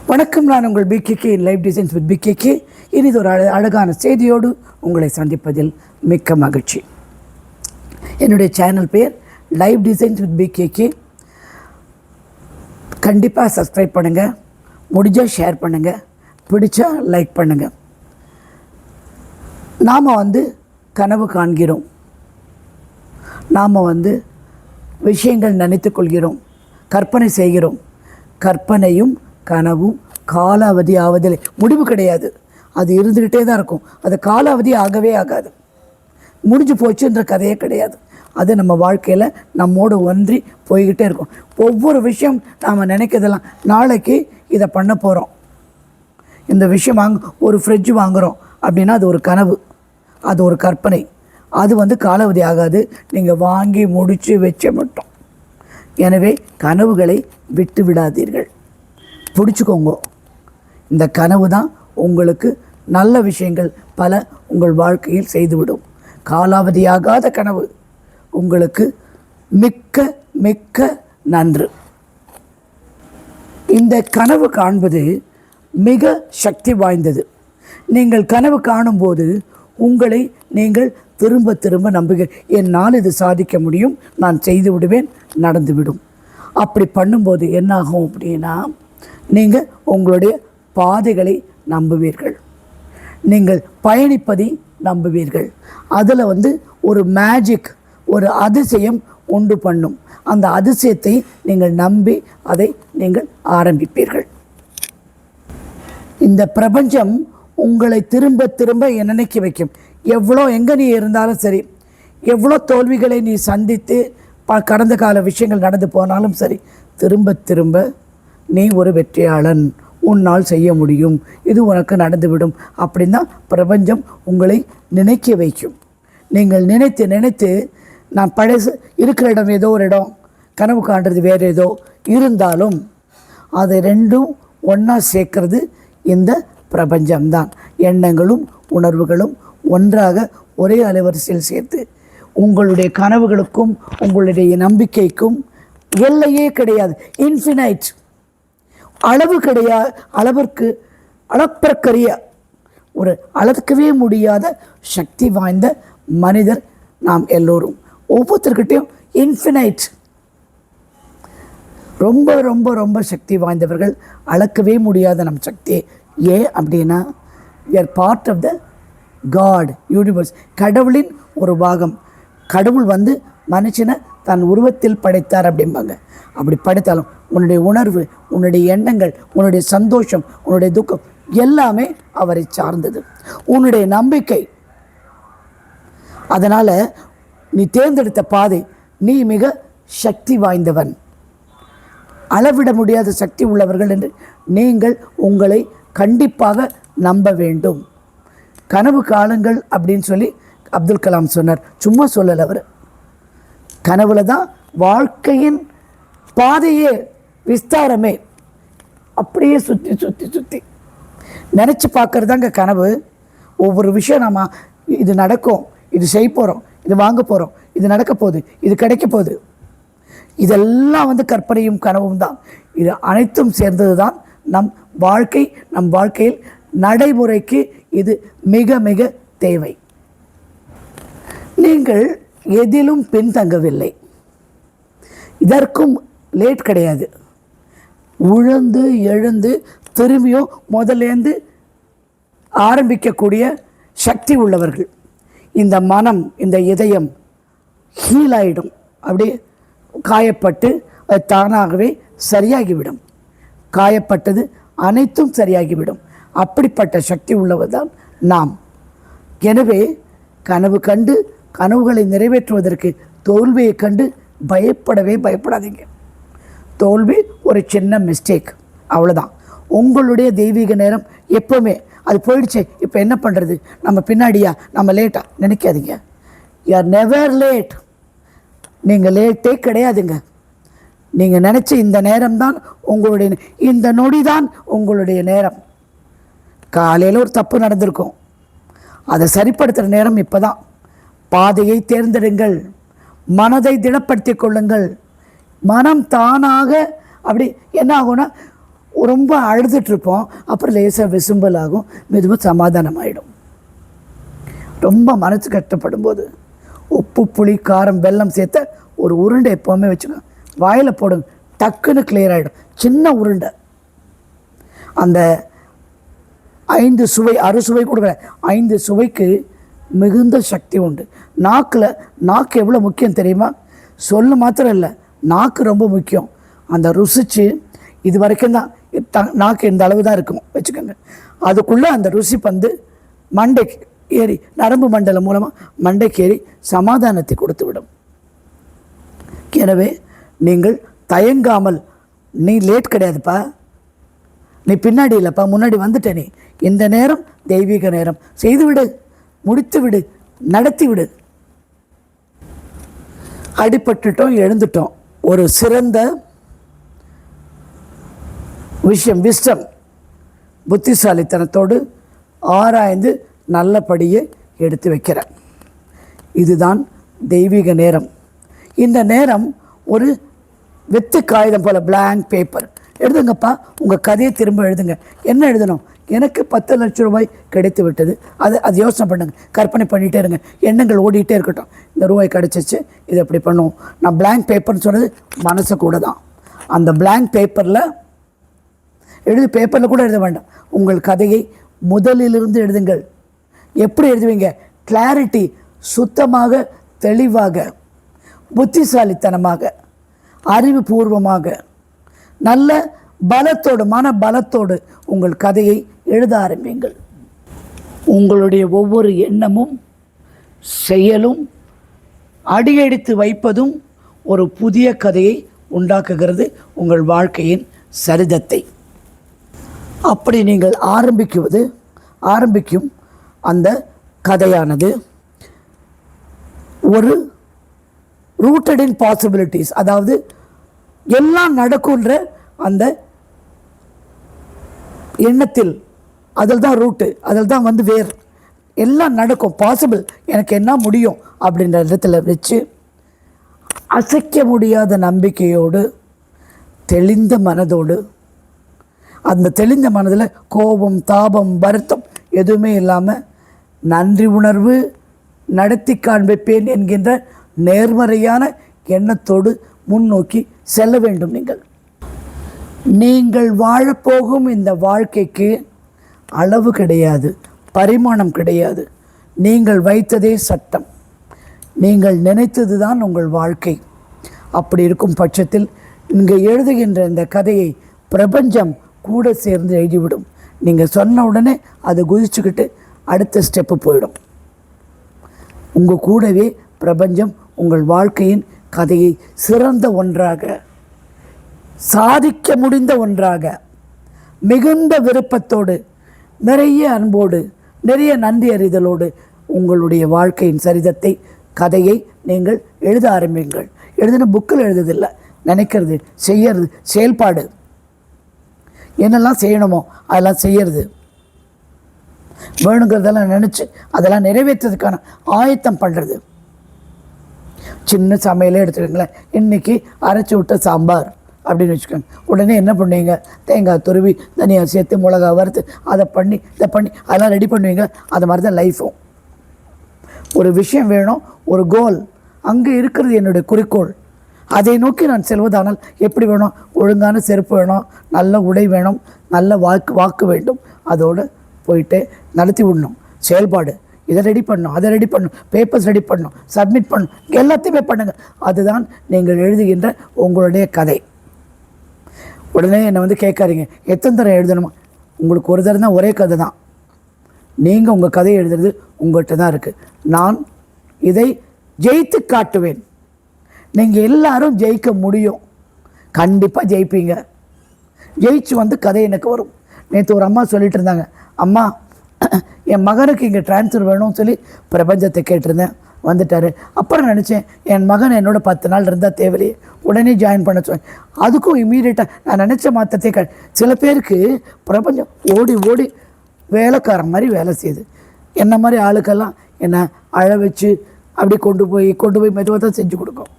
வணக்கம். நான் உங்கள் PKK life designs with PKK. இனி இது ஒரு அழகான செய்தியோடு உங்களை சந்திப்பதில் மிக்க மகிழ்ச்சி. என்னுடைய சேனல் பேர் லைஃப் டிசைன்ஸ் வித் பிகேகே. கண்டிப்பாக சப்ஸ்கிரைப் பண்ணுங்கள், முடிஞ்சால் ஷேர் பண்ணுங்கள், பிடிச்சா லைக் பண்ணுங்கள். நாம் கனவு காண்கிறோம், நாம் விஷயங்கள் நினைத்து கொள்கிறோம், கற்பனை செய்கிறோம். கற்பனையும் கனவும் காலாவதி ஆவதில்லை, முடிவு கிடையாது. அது இருந்துக்கிட்டே தான் இருக்கும். அது காலாவதி ஆகவே ஆகாது. முடிஞ்சு போச்சுன்ற கதையே கிடையாது. அது நம்ம வாழ்க்கையில் நம்மோடு ஒன்றி போய்கிட்டே இருக்கும். ஒவ்வொரு விஷயம் நாம் நினைக்கிறதெல்லாம், நாளைக்கு இதை பண்ண போகிறோம், இந்த விஷயம் ஒரு ஃப்ரிட்ஜ் வாங்குகிறோம் அப்படின்னா அது ஒரு கனவு, அது ஒரு கற்பனை. அது காலாவதி ஆகாது, நீங்கள் வாங்கி முடித்து வச்ச மட்டும். எனவே கனவுகளை விட்டு விடாதீர்கள், பிடிச்சிக்கோங்க. இந்த கனவு தான் உங்களுக்கு நல்ல விஷயங்கள் பல உங்கள் வாழ்க்கையில் செய்துவிடும். காலாவதியாகாத கனவு உங்களுக்கு மிக்க மிக்க நன்று. இந்த கனவு காண்பது மிக சக்தி வாய்ந்தது. நீங்கள் கனவு காணும்போது உங்களை நீங்கள் திரும்ப திரும்ப நம்புகிறேன், என்னால் இது சாதிக்க முடியும், நான் செய்து விடுவேன், நடந்துவிடும். அப்படி பண்ணும்போது என்னாகும் அப்படின்னா, நீங்கள் உங்களுடைய பாதைகளை நம்புவீர்கள், நீங்கள் பயணிப்பதை நம்புவீர்கள். அதில் ஒரு மேஜிக், ஒரு அதிசயம் உண்டு பண்ணும். அந்த அதிசயத்தை நீங்கள் நம்பி அதை நீங்கள் ஆரம்பிப்பீர்கள். இந்த பிரபஞ்சம் உங்களை திரும்ப திரும்ப நினைக்க வைக்கும். எவ்வளோ எங்கே நீ இருந்தாலும் சரி, எவ்வளோ தோல்விகளை நீ சந்தித்து கடந்த கால விஷயங்கள் நடந்து போனாலும் சரி, திரும்ப திரும்ப நீ ஒரு வெற்றியாளன், உன்னால் செய்ய முடியும், இது உனக்கு நடந்துவிடும் அப்படின்னா பிரபஞ்சம் உங்களை நினைக்க வைக்கும். நீங்கள் நினைத்து நினைத்து, நான் பழசு இருக்கிற இடம் ஏதோ ஒரு இடம், கனவு காண்றது வேறு ஏதோ இருந்தாலும் அதை ரெண்டும் ஒன்றா சேர்க்கறது இந்த பிரபஞ்சம்தான். எண்ணங்களும் உணர்வுகளும் ஒன்றாக ஒரே அலைவரிசையில் சேர்த்து உங்களுடைய கனவுகளுக்கும் உங்களுடைய நம்பிக்கைக்கும் எல்லையே கிடையாது, இன்ஃபினைட், அளவு கிடையாது. அளப்பற்கரிய ஒரு அளக்கவே முடியாத சக்தி வாய்ந்த மனிதர் நாம் எல்லோரும். ஒவ்வொருத்தர்கிட்டையும் இன்ஃபினைட், ரொம்ப ரொம்ப ரொம்ப சக்தி வாய்ந்தவர்கள், அளக்கவே முடியாத நம் சக்தி. ஏன் அப்படின்னா, we are part of the God universe, கடவுளின் ஒரு பாகம். கடவுள் மனுஷனை தன் உருவத்தில் படைத்தார் அப்படிம்பாங்க. அப்படி படைத்தாலும் உன்னுடைய உணர்வு, உன்னுடைய எண்ணங்கள், உன்னுடைய சந்தோஷம், உன்னுடைய துக்கம் எல்லாமே அவரை சார்ந்தது, உன்னுடைய நம்பிக்கை. அதனால் நீ தேர்ந்தெடுத்த பாதை, நீ மிக சக்தி வாய்ந்தவன், அளவிட முடியாத சக்தி உள்ளவர்கள் என்று நீங்கள் உங்களை கண்டிப்பாக நம்ப வேண்டும். கனவு காலங்கள் அப்படின்னு சொல்லி அப்துல் கலாம் சொன்னார், சும்மா சொல்லலை அவர். கனவுல தான் வாழ்க்கையின் பாதையே, விஸ்தாரமே. அப்படியே சுற்றி சுற்றி சுற்றி நினச்சி பார்க்குறதாங்க கனவு. ஒவ்வொரு விஷயம் நம்ம இது நடக்கும், இது செய்ய போகிறோம், இது வாங்க போகிறோம், இது நடக்க போகுது, இது கிடைக்க போகுது, இதெல்லாம் கற்பனையும் கனவும் தான். இது அனைத்தும் சேர்ந்தது தான் நம் வாழ்க்கை. நம் வாழ்க்கையில் நடைமுறைக்கு இது மிக மிக தேவை. நீங்கள் எதிலும் பின்தங்கவில்லை, இதற்கும் லேட் கிடையாது. உழந்து எழுந்து திரும்பியும் முதலேருந்து ஆரம்பிக்கக்கூடிய சக்தி உள்ளவர்கள். இந்த மனம், இந்த இதயம் ஹீல் ஆகிடும், அப்படியே காயப்பட்டு அது தானாகவே சரியாகிவிடும். காயப்பட்டது அனைத்தும் சரியாகிவிடும். அப்படிப்பட்ட சக்தி உள்ளவர் தான் நாம். எனவே கனவு கண்டு கனவுகளை நிறைவேற்றுவதற்கு தோல்வியை கண்டு பயப்படவே பயப்படாதீங்க. தோல்வி ஒரு சின்ன மிஸ்டேக், அவ்வளோதான். உங்களுடைய தெய்வீக நேரம் எப்போவுமே அது போயிடுச்சு, இப்போ என்ன பண்ணுறது, நம்ம பின்னாடியா, நம்ம லேட்டாக நினைக்காதீங்க. You are never late. நீங்கள் லேட்டே கிடையாதுங்க. நீங்கள் நினச்ச இந்த நேரம்தான் உங்களுடைய, இந்த நொடி தான் உங்களுடைய நேரம். காலையில் ஒரு தப்பு நடந்திருக்கும், அதை சரிப்படுத்துகிற நேரம் இப்போ தான். பாதையை தேர்ந்தெடுங்கள், மனதை திடப்படுத்தி கொள்ளுங்கள். மனம் தானாக அப்படி என்ன ஆகும்னா, ரொம்ப அழுதுட்ருப்போம், அப்புறம் லேசாக விசும்பல் ஆகும், மெதுவாக சமாதானம் ஆகிடும். ரொம்ப மனசு கஷ்டப்படும் போது உப்பு, புளி, காரம், வெல்லம் சேர்த்த ஒரு உருண்டை எப்போவுமே வச்சுக்கோங்க, வாயில் போடுங்க, டக்குன்னு கிளியர் ஆகிடும். சின்ன உருண்டை, அந்த 5 சுவை, அறுசுவை கொடுக்குற 5 சுவைக்கு மிகுந்த சக்தி உண்டு. நாக்கு எவ்வளோ முக்கியம் தெரியுமா? சொல்லு மாத்திரம் இல்லை, நாக்கு ரொம்ப முக்கியம். அந்த ருசிச்சு இது வரைக்கும் தான் நாக்கு இந்த அளவு தான் இருக்கும் வச்சுக்கோங்க. அதுக்குள்ளே அந்த ருசி பந்து மண்டைக்கு ஏறி, நரம்பு மண்டலம் மூலமாக மண்டைக்கு ஏறி சமாதானத்தை கொடுத்து விடும். எனவே நீங்கள் தயங்காமல், நீ லேட் கிடையாதுப்பா, நீ பின்னாடி இல்லைப்பா, முன்னாடி வந்துட்ட, நீ இந்த நேரம் தெய்வீக நேரம், செய்துவிடு, முடித்து விடு, நடத்தி விடு. அடிபட்டுட்டோம், எழுந்துட்டோம், ஒரு சிறந்த விஷயம் விஸ்டம், புத்திசாலித்தனத்தோடு ஆராய்ந்து நல்லபடியே எடுத்து வைக்கிறேன். இதுதான் தெய்வீக நேரம். இந்த நேரம் ஒரு வெத்து காகிதம் போல், பிளாங்க் பேப்பர் எழுதுங்கப்பா, உங்கள் கதையை திரும்ப எழுதுங்க. என்ன எழுதணும்? எனக்கு 10 லட்சம் ரூபாய் கிடைத்து விட்டது, அது யோசனை பண்ணுங்க, கற்பனை பண்ணிகிட்டே இருங்க, எண்ணங்கள் ஓடிக்கிட்டே இருக்கட்டும். இந்த ரூபாய் கிடச்சிச்சு, இதை எப்படி பண்ணுவோம்? நான் பிளாங்க் பேப்பர்னு சொன்னது மனசை கூட தான். அந்த பிளாங்க் பேப்பரில் பேப்பரில் கூட எழுத வேண்டாம், உங்கள் கதையை முதலிலிருந்து எழுதுங்கள். எப்படி எழுதுவீங்க? கிளாரிட்டி, சுத்தமாக, தெளிவாக, புத்திசாலித்தனமாக, அறிவுபூர்வமாக, நல்ல பலத்தோடு, மன பலத்தோடு உங்கள் கதையை எழுத ஆரம்பியுங்கள். உங்களுடைய ஒவ்வொரு எண்ணமும் செயலும் அடியெடுத்து வைப்பதும் ஒரு புதிய கதையை உண்டாக்குகிறது, உங்கள் வாழ்க்கையின் சரிதத்தை. அப்படி நீங்கள் ஆரம்பிக்கும் அந்த கதையானது ஒரு ரூட்டட் இன் பாசிபிலிட்டிஸ், அதாவது எல்லாம் நடக்கும்ன்ற அந்த எண்ணத்தில், அதில் தான் ரூட்டு, அதில் தான் வேர், எல்லாம் நடக்கும், பாசிபிள், எனக்கு என்ன முடியும் அப்படின்ற இடத்துல வச்சு அசைக்க முடியாத நம்பிக்கையோடு, தெளிந்த மனதோடு, அந்த தெளிந்த மனதில் கோபம், தாபம், வருத்தம் எதுவுமே இல்லாமல் நன்றி உணர்வு, நடத்தி காண்பிப்பேன் என்கின்ற நேர்மறையான எண்ணத்தோடு முன்னோக்கி செல்ல வேண்டும். நீங்கள் வாழப்போகும் இந்த வாழ்க்கைக்கு அளவு கிடையாது, பரிமாணம் கிடையாது. நீங்கள் வைத்ததே சட்டம், நீங்கள் நினைத்தது தான் உங்கள் வாழ்க்கை. அப்படி இருக்கும் பட்சத்தில் இங்கே எழுதுகின்ற இந்த கதையை பிரபஞ்சம் கூட சேர்ந்து எழுதிவிடும். நீங்கள் சொன்ன உடனே அது குதிச்சுக்கிட்டு அடுத்த ஸ்டெப்பு போயிடும். உங்கள் கூடவே பிரபஞ்சம் உங்கள் வாழ்க்கையின் கதையை சிறந்த ஒன்றாக, சாதிக்க முடிந்த ஒன்றாக, மிகுந்த விருப்பத்தோடு, நிறைய அன்போடு, நிறைய நன்றி அறிதலோடு உங்களுடைய வாழ்க்கையின் சரிதத்தை, கதையை நீங்கள் எழுத ஆரம்பிங்கள். எழுதுன புக்கில் எழுதுதில்லை, நினைக்கிறது, செய்யறது, செயல்பாடு, என்னெல்லாம் செய்யணுமோ அதெல்லாம் செய்யறது, வேணுங்கிறதெல்லாம் நினச்சி அதெல்லாம் நிறைவேற்றதுக்கான ஆயத்தம் பண்ணுறது. சின்ன சமையலே எடுத்துக்கோங்களேன், இன்றைக்கி அரைச்சி விட்ட சாம்பார் அப்படின்னு வச்சுக்கோங்க. உடனே என்ன பண்ணுவீங்க? தேங்காய் துருவி, தனியா சேர்த்து, மிளகா வறுத்து, அதை பண்ணி இதை பண்ணி அதெல்லாம் ரெடி பண்ணுவீங்க. அது மாதிரி தான் லைஃப்பும். ஒரு விஷயம் வேணும், ஒரு கோல், அங்கே இருக்கிறது என்னுடைய குறிக்கோள், அதை நோக்கி நான் செல்வதானால் எப்படி வேணும்? ஒழுங்கான செருப்பு வேணும், நல்ல உடை வேணும், நல்ல வாக்கு வேண்டும். அதோடு போயிட்டு நடத்தி விடணும். செயல்பாடு, இதை ரெடி பண்ணணும், அதை ரெடி பண்ணணும், பேப்பர்ஸ் ரெடி பண்ணணும், சப்மிட் பண்ணணும், எல்லாத்தையுமே பண்ணுங்கள். அதுதான் நீங்கள் எழுதுகின்ற உங்களுடைய கதை. உடனே என்னை கேட்காதீங்க, எத்தனை தரம் எழுதணுமா? உங்களுக்கு ஒரு தரம் தான், ஒரே கதை தான். நீங்கள் உங்கள் கதையை எழுதுறது உங்கள்கிட்ட தான் இருக்குது. நான் இதை ஜெயித்து காட்டுவேன். நீங்கள் எல்லாரும் ஜெயிக்க முடியும், கண்டிப்பாக ஜெயிப்பீங்க. ஜெயிச்சு கதை எனக்கு வரும். நேற்று ஒரு அம்மா சொல்லிட்டு இருந்தாங்க, அம்மா என் மகனுக்கு இங்கே ட்ரான்ஸ்ஃபர் வேணும்னு சொல்லி பிரபஞ்சத்தை கேட்டிருந்தேன், வந்துட்டார். அப்புறம் நினச்சேன், என் மகன் என்னோட 10 நாள் இருந்தால் தேவையில்லையே, உடனே ஜாயின் பண்ண சொன்னேன். அதுக்கும் இம்மீடியட்டாக நான் நினச்ச மாற்றத்தை சில பேருக்கு பிரபஞ்சம் ஓடி ஓடி வேலைக்காரன் மாதிரி வேலை செய்யுது. என்ன மாதிரி ஆளுக்கெல்லாம் என்னை அழ வச்சு அப்படி கொண்டு போய் மெதுவாக தான் செஞ்சு கொடுக்கும்.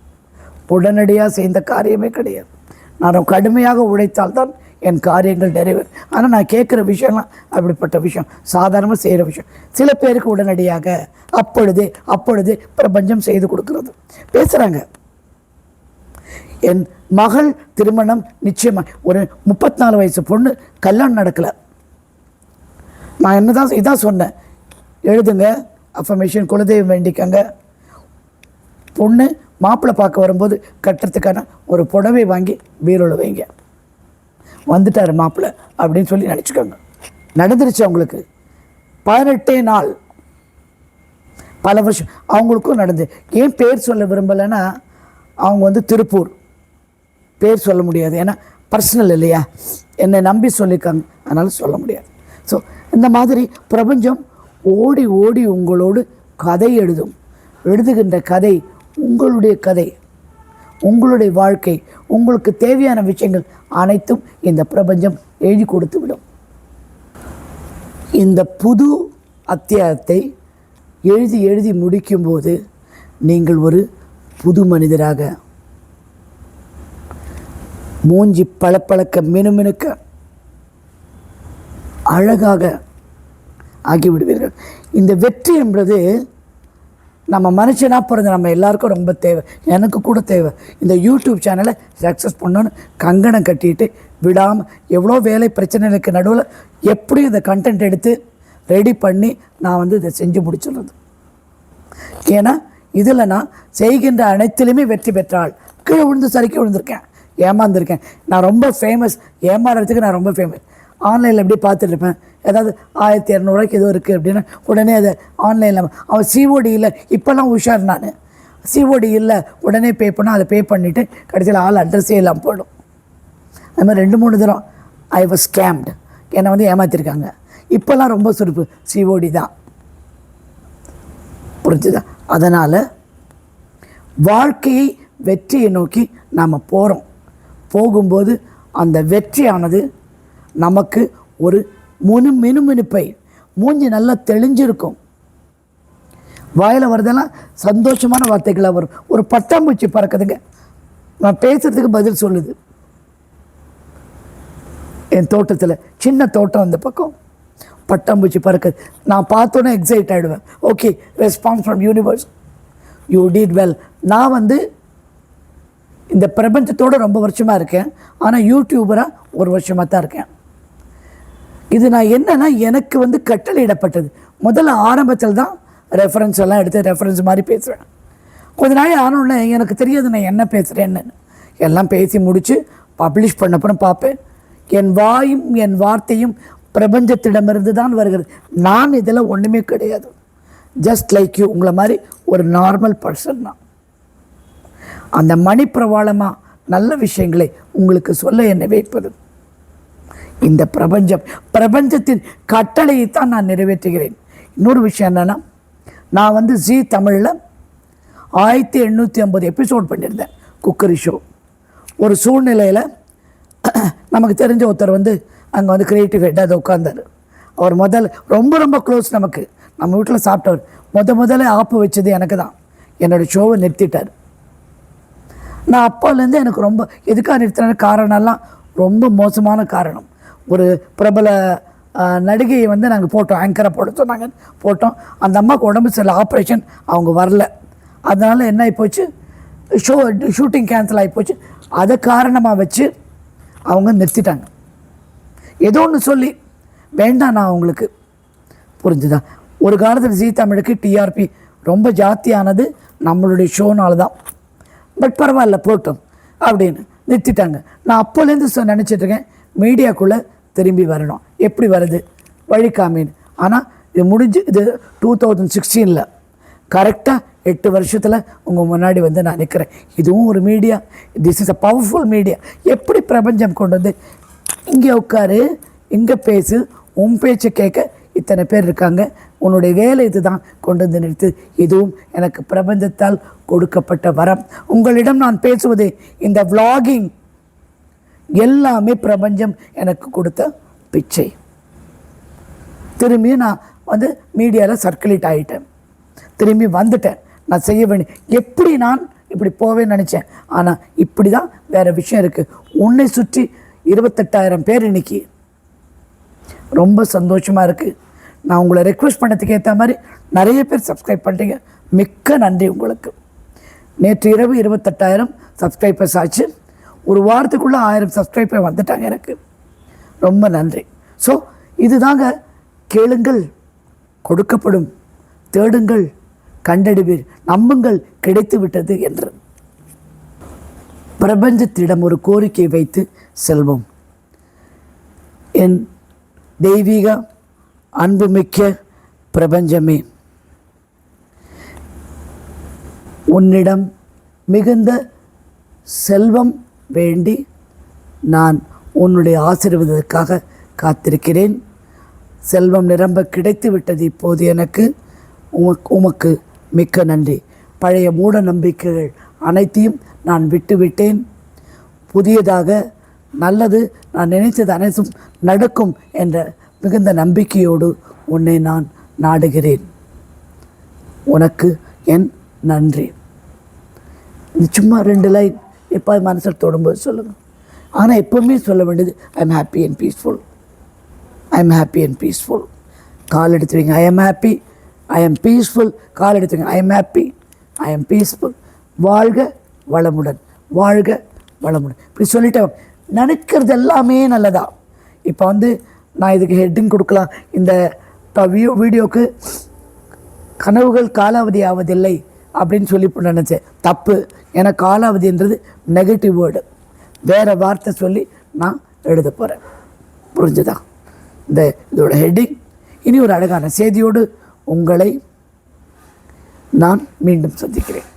உடனடியாக செய்த காரியமே கிடையாது. நான் கடுமையாக உழைத்தால்தான் என் காரியங்கள் நிறைவேறும். ஆனால் நான் கேட்குற விஷயம்லாம் அப்படிப்பட்ட விஷயம், சாதாரணமாக செய்கிற விஷயம். சில பேருக்கு உடனடியாக அப்பொழுதே பிரபஞ்சம் செய்து கொடுக்கறது. பேசுகிறாங்க, என் மகள் திருமணம் நிச்சயமாக, ஒரு 34 வயசு பொண்ணு கல்யாணம் நடக்கலை. நான் இதான் சொன்னேன், எழுதுங்க அஃபர்மேஷன், குலதெய்வம் வேண்டிக்கங்க, பொண்ணு மாப்பிள்ளை பார்க்க வரும்போது கட்டுறதுக்கான ஒரு புடவை வாங்கி பீரோவில் வைங்க, வந்துட்டார் மாப்பிள்ளை அப்படின்னு சொல்லி நினச்சிக்கோங்க. நடந்துருச்சு அவங்களுக்கு. 18 நாள், பல வருஷம் அவங்களுக்கும் நடந்து. ஏன் பேர் சொல்ல விரும்பலைன்னா, அவங்க திருப்பூர், பேர் சொல்ல முடியாது, ஏன்னா பர்சனல் இல்லையா, என்னை நம்பி சொல்லியிருக்காங்க, அதனால் சொல்ல முடியாது. ஸோ இந்த மாதிரி பிரபஞ்சம் ஓடி ஓடி உங்களோடு கதை எழுதுகின்ற கதை உங்களுடைய கதை, உங்களுடைய வாழ்க்கை, உங்களுக்கு தேவையான விஷயங்கள் அனைத்தும் இந்த பிரபஞ்சம் எழுதி கொடுத்து விடும். இந்த புது அத்தியாயத்தை எழுதி முடிக்கும்போது நீங்கள் ஒரு புது மனிதராக, மூஞ்சி பளபளக்க மினுமினுக்க அழகாக ஆகிவிடுவீர்கள். இந்த வெற்றி என்பது நம்ம மனுஷனாக பிறந்த நம்ம எல்லாருக்கும் ரொம்ப தேவை, எனக்கு கூட தேவை. இந்த யூடியூப் சேனலை சக்ஸஸ் பண்ணணும்னு கங்கணம் கட்டிட்டு விடாமல், எவ்வளோ வேலை பிரச்சனைகளுக்கு நடுவில் எப்படியும் இந்த கண்டென்ட் எடுத்து ரெடி பண்ணி நான் இதை செஞ்சு முடிச்சிடுறது. ஏன்னா இதில் நான் செய்கின்ற அனைத்திலுமே வெற்றி பெற்றால், கீழே விழுந்து சறுக்கி விழுந்திருக்கேன், ஏமாந்துருக்கேன். நான் ரொம்ப ஃபேமஸ், ஏமாறுறதுக்கு நான் ரொம்ப ஃபேமஸ். ஆன்லைனில் எப்படி பார்த்துட்ருப்பேன், ஏதாவது 1200 ஏதோ இருக்குது அப்படின்னா உடனே அதை ஆன்லைனில், அவன் சிஓடி இல்லை, இப்போல்லாம் உஷார், நான் சிஓடி இல்லை உடனே பே பண்ணால் அதை பே பண்ணிவிட்டு கடைசியில் ஆள் அட்ரஸே இல்லாமல் போயிடும். அது மாதிரி 2-3 தரம் ஐ வாஸ் ஸ்கேம்டு, என்னை ஏமாற்றிருக்காங்க. இப்போல்லாம் ரொம்ப சுருப்பு, சிஓடி தான். புரிஞ்சுதா? அதனால் வாழ்க்கையை வெற்றியை நோக்கி நாம் போகும்போது அந்த வெற்றியானது நமக்கு ஒரு மினுமினுப்பை, மூஞ்சி நல்லா தெளிஞ்சிருக்கும், வாயில் வரதெல்லாம் சந்தோஷமான வார்த்தைகளாக வரும். ஒரு பட்டாம்பூச்சி பறக்குதுங்க, நான் பேசுகிறதுக்கு பதில் சொல்லுது. என் தோட்டத்தில் சின்ன தோட்டம், அந்த பக்கம் பட்டாம்பூச்சி பறக்குது, நான் பார்த்தோன்னே எக்ஸைட் ஆகிடுவேன். Okay, response from universe, you did well. நான் இந்த பிரபஞ்சத்தோடு ரொம்ப வருஷமாக இருக்கேன், ஆனால் யூடியூபராக ஒரு வருஷமாக தான் இருக்கேன். இது நான் என்னன்னா, எனக்கு கட்டளையிடப்பட்டது. முதல்ல ஆரம்பத்தில் தான் ரெஃபரன்ஸ் எல்லாம் எடுத்து ரெஃபரன்ஸ் மாதிரி பேசுவேன். கொஞ்ச நாள் ஆனோடனே எனக்கு தெரியாது நான் என்ன பேசுகிறேன்னு. எல்லாம் பேசி முடித்து பப்ளிஷ் பண்ணப்புறம் பார்ப்பேன், என் வாயும் என் வார்த்தையும் பிரபஞ்சத்திடமிருந்து தான் வருகிறது. நான் இதில் ஒன்றுமே கிடையாது. ஜஸ்ட் லைக் யூ, உங்களை மாதிரி ஒரு நார்மல் பர்சன் தான். அந்த மணிப்பிரவாளமாக நல்ல விஷயங்களை உங்களுக்கு சொல்ல என்னை வைப்பது இந்த பிரபஞ்சத்தின் கட்டளையை தான் நான் நிறைவேற்றுகிறேன். இன்னொரு விஷயம் என்னென்னா, நான் ஜீ தமிழில் 1850 எபிசோட் பண்ணியிருந்தேன், குக்கரி ஷோ. ஒரு சூழ்நிலையில் நமக்கு தெரிஞ்ச ஒருத்தர் அங்கே கிரியேட்டிவ் ஹெட்டாக அதை உட்கார்ந்தார். அவர் ரொம்ப ரொம்ப க்ளோஸ் நமக்கு, நம்ம வீட்டில் சாப்பிட்டவர். முதல்ல ஆப்பு வச்சது எனக்கு தான். என்னோடய ஷோவை நிறுத்திட்டார். நான் அப்போலேருந்து எனக்கு ரொம்ப எதுக்காக நிறுத்தின காரணம்லாம் ரொம்ப மோசமான காரணம். ஒரு பிரபல நடிகையை நாங்கள் போட்டோம், ஆங்கரை போட சொன்னாங்க, போட்டோம். அந்த அம்மாவுக்கு உடம்பு சில ஆப்ரேஷன், அவங்க வரல. அதனால் என்ன ஆகிப்போச்சு, ஷூட்டிங் கேன்சல் ஆகிப்போச்சு. அதை காரணமாக வச்சு அவங்க நிறுத்திட்டாங்க. ஏதோ ஒன்று சொல்லி வேண்டாம் நான் அவங்களுக்கு. புரிஞ்சுதா? ஒரு காலத்தில் ஜீ தமிழுக்கு டிஆர்பி ரொம்ப ஜாஸ்தியானது நம்மளுடைய ஷோனால தான். பட் பரவாயில்ல போட்டோம் அப்படின்னு நிறுத்திட்டாங்க. நான் அப்போலேருந்து நினச்சிட்ருக்கேன், மீடியாக்குள்ளே திரும்பி வரணும். எப்படி வருது வழி காமின்னு. ஆனால் இது முடிஞ்சு, இது 2016 கரெக்டாக 8 வருஷத்தில் உங்கள் முன்னாடி நான் நிற்கிறேன். இதுவும் ஒரு media. This is a powerful media. எப்படி பிரபஞ்சம் கொண்டு இங்கே உட்காரு, இங்கே பேசு, உன் பேச்சு கேட்க இத்தனை பேர் இருக்காங்க, உன்னுடைய வேலை இது தான் கொண்டு நிறுத்து. இதுவும் எனக்கு பிரபஞ்சத்தால் கொடுக்கப்பட்ட வரம். உங்களிடம் நான் பேசுவது, இந்த vlogging எல்லாமே பிரபஞ்சம் எனக்கு கொடுத்த பிச்சை. திரும்பி நான் மீடியாவில் சர்க்குலேட் ஆகிட்டேன், திரும்பி வந்துட்டேன். நான் செய்ய வேண்டிய, எப்படி நான் இப்படி போவேன்னு நினச்சேன், ஆனால் இப்படி தான் வேறு விஷயம் இருக்குது. உன்னை சுற்றி 28,000 பேர் இன்னைக்கு. ரொம்ப சந்தோஷமாக இருக்குது. நான் உங்களை ரெக்வெஸ்ட் பண்ணதுக்கு ஏற்ற மாதிரி நிறைய பேர் சப்ஸ்கிரைப் பண்ணுறீங்க. மிக்க நன்றி உங்களுக்கு. நேற்று இரவு 28,000 சப்ஸ்கிரைபர்ஸ் ஆச்சு. ஒரு வாரத்துக்குள்ளே 1000 சப்ஸ்கிரைபர் வந்துட்டாங்க எனக்கு. ரொம்ப நன்றி. ஸோ இதுதாங்க, கேளுங்கள் கொடுக்கப்படும், தேடுங்கள் கண்டறிவீர், நம்புங்கள் கிடைத்து விட்டது என்று. பிரபஞ்சத்திடம் ஒரு கோரிக்கை வைத்து செல்வோம். என் தெய்வீக அன்புமிக்க பிரபஞ்சமே, உன்னிடம் மிகுந்த செல்வம் வேண்டி நான் உன்னுடைய ஆசீர்வாதத்துக்காக காத்திருக்கிறேன். செல்வம் நிரம்ப கிடைத்து விட்டது இப்போது எனக்கு. உமக்கு மிக்க நன்றி. பழைய மூட நம்பிக்கைகள் அனைத்தையும் நான் விட்டுவிட்டேன். புதியதாக நல்லது நான் நினைத்தது அனைத்தும் நடக்கும் என்ற மிகுந்த நம்பிக்கையோடு உன்னை நான் நாடுகிறேன். உனக்கு என் நன்றி. இது சும்மா 2 லைன் எப்போ மனசில் தொடும்போது சொல்லுங்கள். ஆனால் எப்போவுமே சொல்ல வேண்டியது I am happy and peaceful. I am happy and peaceful. கால் எடுத்து வைங்க. I am happy, I am peaceful. கால் எடுத்து வைங்க. I am happy, I am peaceful. வாழ்க வளமுடன், வாழ்க வளமுடன். இப்படி சொல்லிட்டு நினைக்கிறது எல்லாமே நல்லதா. இப்போ நான் இதுக்கு ஹெட்டிங் கொடுக்கலாம். இந்த வீடியோக்கு கனவுகள் காலாவதி ஆவதில்லை அப்படின்னு சொல்லி நினச்சேன். தப்பு. ஏன்னா காலாவதின்றது நெகட்டிவ் வேர்டு. வேறு வார்த்தை சொல்லி நான் எழுத போகிறேன். புரிஞ்சுதா? இதோட ஹெட்டிங். இனி ஒரு அழகான செய்தியோடு உங்களை நான் மீண்டும் சந்திக்கிறேன்.